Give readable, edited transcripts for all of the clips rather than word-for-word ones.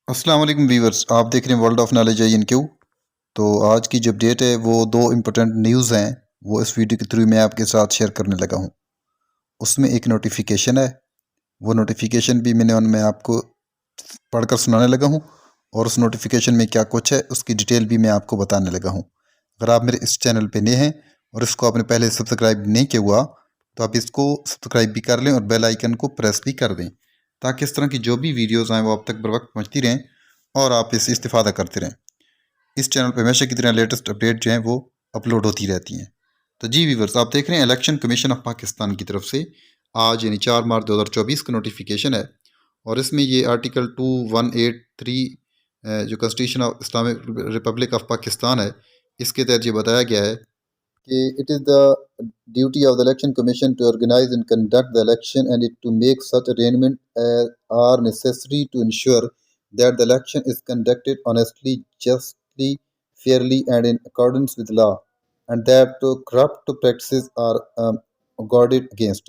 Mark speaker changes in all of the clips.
Speaker 1: अस्सलाम वालेकुम वीवर्स, आप देख रहे हैं world of knowledge I N Q. तो आज की जो अपडेट है वो दो इम्पोर्टेंट न्यूज़ हैं, वो इस वीडियो के थ्रू मैं आपके साथ शेयर करने लगा हूँ। उसमें एक नोटिफिकेशन है, वो नोटिफिकेशन भी मैं आपको पढ़कर सुनाने लगा हूँ, और उस नोटिफिकेशन में क्या कुछ है उसकी डिटेल भी मैं आपको बताने लगा हूँ। अगर आप मेरे इस चैनल पे नए हैं और इसको आपने पहले सब्सक्राइब नहीं किया हुआ तो आप इसको सब्सक्राइब भी कर लें और बेल आइकन को प्रेस भी कर दें, ताकि इस तरह की जो भी वीडियोज़ आएँ वो आप तक बर वक्त पहुँचती रहें और आप इससे इस्तेफ़ादा करते रहें। इस चैनल पे हमेशा की तरह लेटेस्ट अपडेट जो हैं वो अपलोड होती रहती हैं। तो जी व्यूअर्स, आप देख रहे हैं इलेक्शन कमीशन ऑफ पाकिस्तान की तरफ से आज यानी 4 मार्च 2024 का नोटिफिकेशन है, और इसमें ये आर्टिकल 2183 जो constitution of Islamic republic of Pakistan है, इसके तहत ये बताया गया है कि it is the duty of the election commission to organise and conduct the election and it to make such arrangement are necessary to ensure that the election is conducted honestly, justly, fairly, and in accordance with law, and that corrupt practices are guarded against.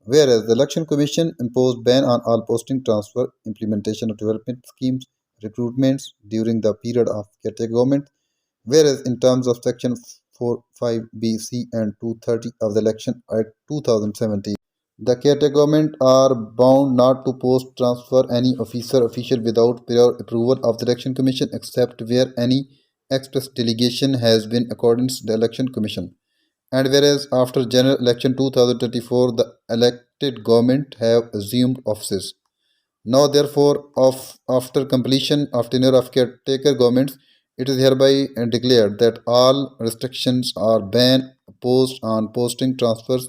Speaker 1: Whereas the Election Commission imposed ban on all posting, transfer, implementation of development schemes, recruitments during the period of caretaker government. Whereas in terms of Section 45B, C, and 230 of the Election Act 2017, the caretaker government are bound not to post transfer any official without prior approval of the Election Commission except where any express delegation has been according to the Election Commission. And whereas after general election 2024 the elected government have assumed offices. Now therefore after completion of tenure of caretaker governments, it is hereby declared that all restrictions are banned imposed on posting, transfers,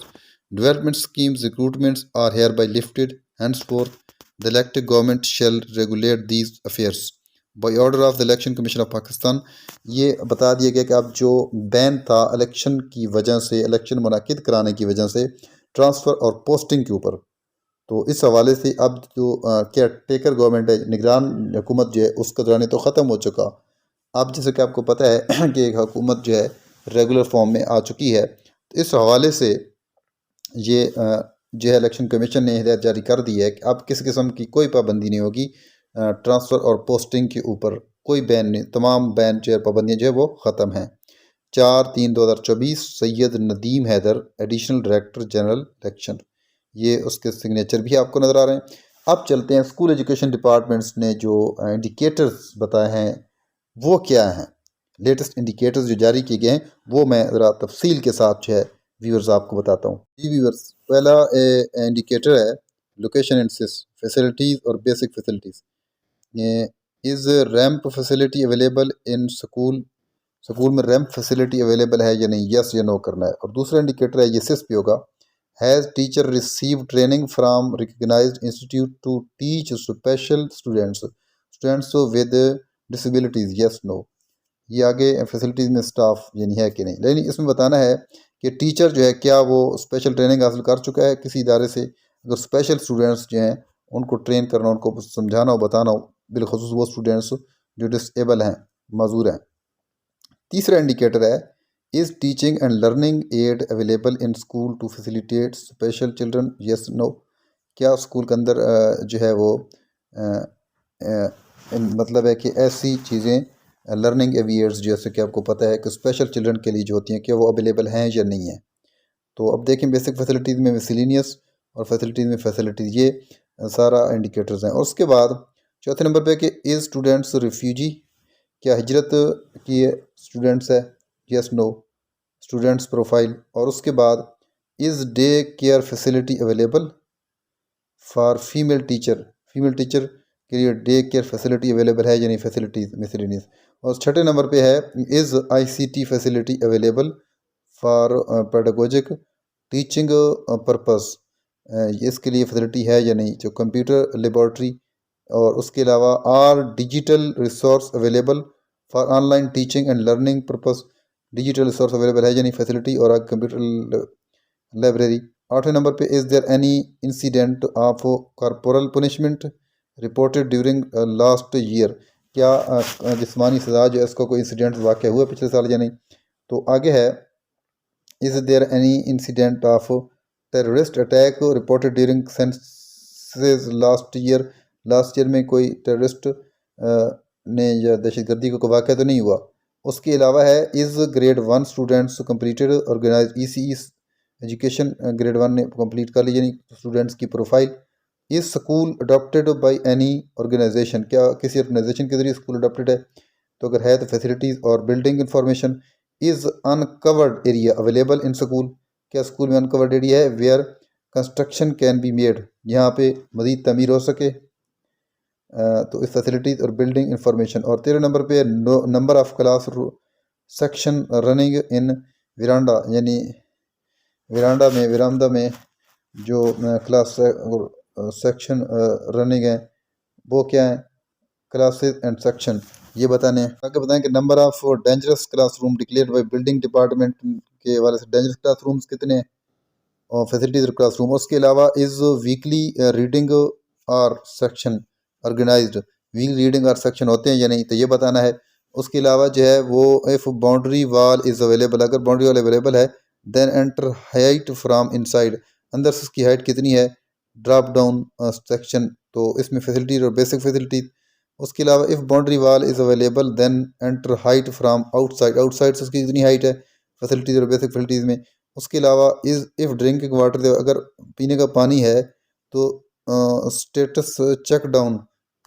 Speaker 1: development schemes, recruitments are hereby lifted. Henceforth, the elected government shall regulate these affairs. By order of the election commission of Pakistan, ये बता दिया गया कि अब जो ban था election की वजह से, इलेक्शन मुनाकिद कराने की वजह से ट्रांसफ़र और पोस्टिंग के ऊपर, तो इस हवाले से अब जो केयर टेकर गवर्नमेंट है, निगरान हुकूमत जो है, उसका दौरान तो ख़त्म हो चुका। अब जैसे कि आपको पता है कि एक हुकूमत जो है रेगुलर फॉर्म में आ चुकी है, तो इस हवाले से ये जो है इलेक्शन कमीशन ने हिदायत जारी कर दी है कि अब किसी किस्म की कोई पाबंदी नहीं होगी ट्रांसफ़र और पोस्टिंग के ऊपर, कोई बैन नहीं, तमाम बैन जो है पाबंदियाँ जो है वो ख़त्म हैं। 4/3/2024 Syed Nadeem Haider, additional director general election, ये उसके सिग्नेचर भी आपको नज़र आ रहे हैं। अब चलते हैं स्कूल एजुकेशन डिपार्टमेंट्स ने जो इंडिकेटर्स बताए हैं वो क्या हैं, लेटेस्ट इंडिकेटर्स जो जारी किए गए हैं वो मैं ज़रा तफसील के साथ जो है व्यूअर्स आपको बताता हूँ। जी व्यूअर्स, पहला इंडिकेटर है लोकेशन एंड फैसिलिटीज़ और basic facilities. Is ramp facility available in school, school में रैम्प फैसिलिटी अवेलेबल है या नहीं, यस या नो करना है। और दूसरा इंडिकेटर है, ये सिस पे होगा, has teacher receive training from recognised institute to teach special students with disabilities, yes no. ये आगे फैसिलिटीज़ में स्टाफ यानी है कि नहीं, लेकिन इसमें बताना है कि टीचर जो है क्या वो स्पेशल ट्रेनिंग हासिल कर चुका है किसी इदारे से। अगर स्पेशल स्टूडेंट्स जो हैं उनको ट्रेन करना, उनको समझाना हो, बताना हो, बिलखसूस वो स्टूडेंट्स जो डिसेबल हैं, माजूर हैं। तीसरा इंडिकेटर है, is teaching and learning aid available in school to facilitate special children, yes no. क्या स्कूल के अंदर जो है वो मतलब है कि ऐसी चीज़ें लर्निंग एवियर्स जैसे कि आपको पता है कि स्पेशल चिल्ड्रन के लिए जो होती हैं, क्या वो अवेलेबल हैं या नहीं है। तो अब देखें बेसिक फैसिलिटीज़ में मिसलिनियस और फैसिलिटीज़ में फैसिलिटीज़, ये सारा इंडिकेटर्स हैं। और उसके बाद चौथे नंबर पे कि इज़ स्टूडेंट्स रिफ्यूजी, क्या हिजरत किए स्टूडेंट्स है, यस नो। स्टूडेंट्स प्रोफाइल, और उसके बाद is day care facility available for female teacher के लिए डे केयर फैसिलिटी अवेलेबल है या नहीं, फैसिलिटीज़ मिसलिनियस। और छठे नंबर पे है, is ICT facility available for pedagogic teaching purpose, इसके लिए फैसिलिटी है या नहीं, जो कंप्यूटर लेबॉर्ट्री। और उसके अलावा are digital resource available for online teaching and learning purpose, digital resource available है या नहीं, फैसिलिटी और कंप्यूटर लाइब्रेरी। आठवें नंबर पे, is there any incident of corporal punishment reported during last year, क्या जिस्मानी सजा जो है इसका कोई इंसिडेंट वाक़ हुआ पिछले साल या नहीं। तो आगे है, is there any incident of terrorist attack reported during census last year, last year में कोई टेररिस्ट ने या दहशतगर्दी का कोई वाक़या तो नहीं हुआ। उसके अलावा है is grade 1 students completed organise ECE education grade 1 ने कंप्लीट कर ली, यानी स्टूडेंट्स की profile. Is school adopted by any organisation, क्या किसी ऑर्गेनाइजेशन के ज़रिए स्कूल अडॉप्टेड है? तो अगर है तो फैसिलिटीज़ और building information. Is uncovered area available in school, क्या स्कूल में अनकवर्ड एरिया है where construction can be made, यहाँ पे मज़ीद तमीर हो सके। तो इस फैसिलिटीज़ और बिल्डिंग इंफॉर्मेशन। और 13 नंबर पे number of class section running in veranda, यानी विरामदा में जो क्लास सेक्शन रनिंग है वो क्या है, क्लासेस एंड सेक्शन, ये बताने हैं। आगे बताएं कि number of dangerous classroom declared by building department के हवाले से डेंजरस क्लासरूम्स कितने हैं और फैसिलिटीज क्लासरूम। उसके अलावा इज़ वीकली रीडिंग और सेक्शन ऑर्गेनाइज्ड, वीकली रीडिंग और सेक्शन होते हैं या नहीं, तो ये बताना है। उसके अलावा जो है वो if boundary wall is available, अगर बाउंड्री वाल अवेलेबल है then enter height from inside, अंदर से उसकी हाइट कितनी है, ड्रॉप डाउन सेक्शन, तो इसमें फैसिलिटीज और बेसिक फैसिलिटीज। उसके अलावा if boundary wall is available then enter height from outside, outside से उसकी कितनी हाइट है फैसिलिटीज़ और बेसिक फैसिलिटीज़ में। उसके अलावा इज़ इफ़ ड्रिंकिंग वाटर, अगर पीने का पानी है तो स्टेटस चेक डाउन,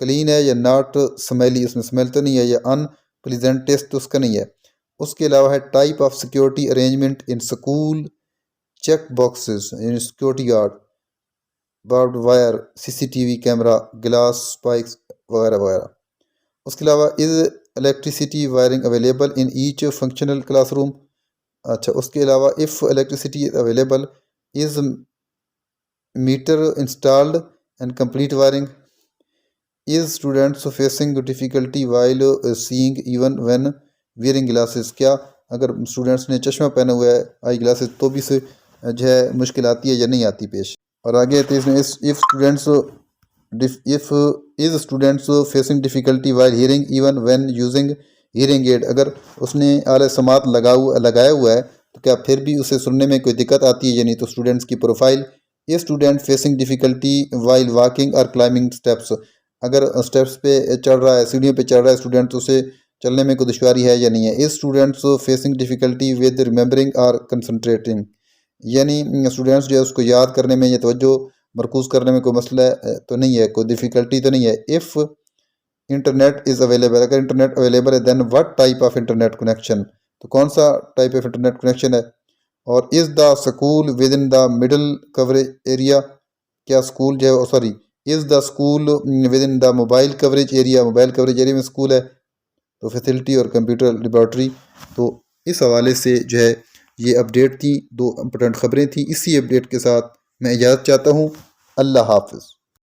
Speaker 1: क्लीन है या नॉट स्मेली, उसमें स्मेल तो नहीं है, या अनप्लीजेंट टेस्ट तो उसका नहीं है। उसके अलावा है type of security arrangement in school, check boxes in security guard, barbed wire, CCTV camera, glass spikes वगैरह वगैरह। उसके अलावा is electricity wiring available in each functional classroom. अच्छा, उसके अलावा if electricity is available is meter installed and complete wiring. Is students facing difficulty while seeing even when wearing glasses, क्या अगर students ने चश्मा पहना हुआ है आई ग्लासेस तो भी से जो है मुश्किल आती है या नहीं आती पेश। और आगे तो इसमें if students facing difficulty while hearing even when using hearing aid, अगर उसने आले समात लगाया हुआ है तो क्या फिर भी उसे सुनने में कोई दिक्कत आती है या नहीं, तो स्टूडेंट्स की प्रोफाइल। ये student facing difficulty while walking और क्लाइंबिंग स्टेप्स, अगर स्टेप्स पे चढ़ रहा है, सीढ़ियों पे चढ़ रहा है स्टूडेंट, तो उसे चलने में कोई दुश्वारी है या नहीं है। इस students facing difficulty with remembering और कंसंट्रेटिंग, यानी स्टूडेंट्स जो है उसको याद करने में या तवज्जो मरकूज़ करने में कोई मसला तो नहीं है, कोई डिफ़िकल्टी तो नहीं है। इफ़ इंटरनेट इज़ अवेलेबल, अगर इंटरनेट अवेलेबल है then what type of internet connection, तो कौन सा टाइप ऑफ इंटरनेट कनेक्शन है। और is the school within the middle coverage area, क्या स्कूल जो है sorry is the school within the mobile coverage area, mobile coverage area में school है। तो फैसिलिटी और कंप्यूटर लेबॉर्ट्री। तो इस हवाले से जो है ये अपडेट थी, दो इम्पोर्टेंट ख़बरें थी। इसी अपडेट के साथ मैं इजाज़त चाहता हूँ। अल्लाह हाफ़िज़।